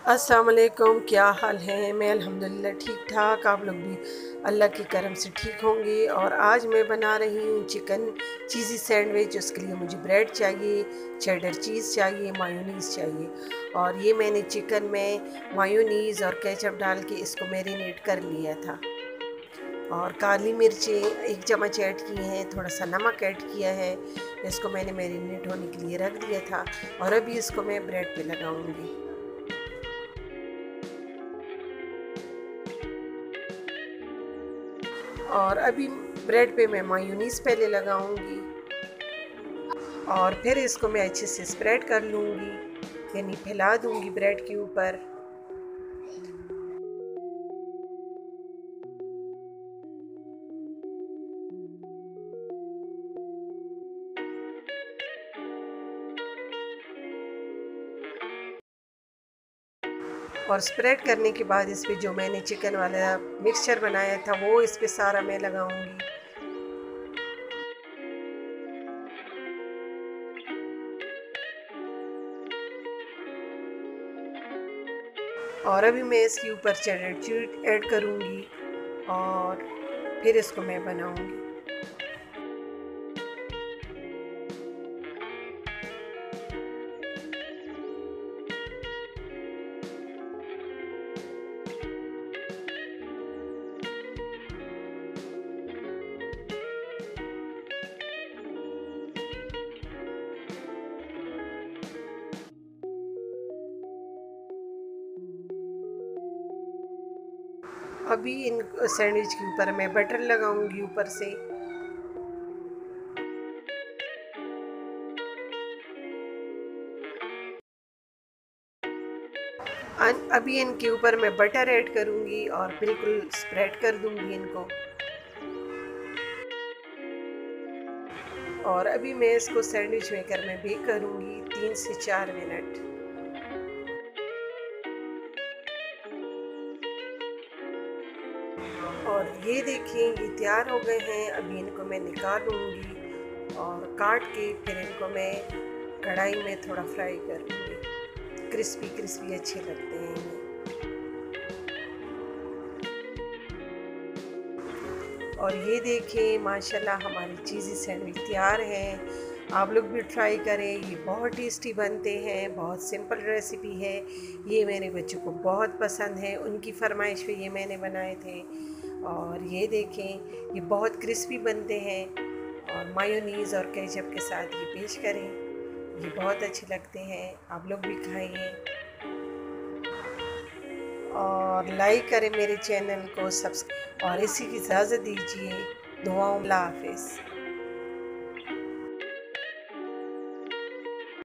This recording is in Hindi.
अस्सलाम वालेकुम, क्या हाल है। मैं अल्हम्दुलिल्लाह ठीक ठाक। आप लोग भी अल्लाह के करम से ठीक होंगे। और आज मैं बना रही हूँ चिकन चीज़ी सैंडविच। उसके लिए मुझे ब्रेड चाहिए, चेडर चीज़ चाहिए, मायोनीज़ चाहिए। और ये मैंने चिकन में मायोनीज़ और केचप डाल के इसको मैरिनेट कर लिया था। और काली मिर्चें 1 चम्मच ऐड की हैं, थोड़ा सा नमक ऐड किया है। इसको मैंने मैरिनेट होने के लिए रख दिया था। और अभी इसको मैं ब्रेड पे लगाऊंगी। और अभी ब्रेड पे मैं मायोनीज़ पहले लगाऊंगी और फिर इसको मैं अच्छे से स्प्रेड कर लूँगी, यानी फैला दूँगी ब्रेड के ऊपर। और स्प्रेड करने के बाद इस पे जो मैंने चिकन वाला मिक्सचर बनाया था वो इस पे सारा मैं लगाऊंगी। और अभी मैं इसके ऊपर चेडर चीज़ ऐड करूँगी और फिर इसको मैं बनाऊँगी। अभी इन सैंडविच के ऊपर मैं बटर लगाऊंगी ऊपर से। अभी इनके ऊपर मैं बटर ऐड करूंगी और बिल्कुल स्प्रेड कर दूंगी इनको। और अभी मैं इसको सैंडविच मेकर में बेक करूंगी 3 से 4 मिनट। और ये देखिए ये तैयार हो गए हैं। अभी इनको मैं निकालूंगी और काट के फिर इनको मैं कढ़ाई में थोड़ा फ्राई करूंगी। क्रिस्पी क्रिस्पी अच्छे लगते हैं ये। और ये देखें माशाल्लाह हमारी चीज़ी सैंडविच तैयार है। आप लोग भी ट्राई करें, ये बहुत टेस्टी बनते हैं। बहुत सिंपल रेसिपी है। ये मेरे बच्चों को बहुत पसंद है, उनकी फरमाइश पे ये मैंने बनाए थे। और ये देखें ये बहुत क्रिस्पी बनते हैं। और मायोनीज़ और केचप के साथ ये पेश करें, ये बहुत अच्छे लगते हैं। आप लोग भी खाइए और लाइक करें मेरे चैनल को, सब्सक्राइब और इसी की इजाज़त दीजिए। दुआओं में अल्लाह हाफ़िज़।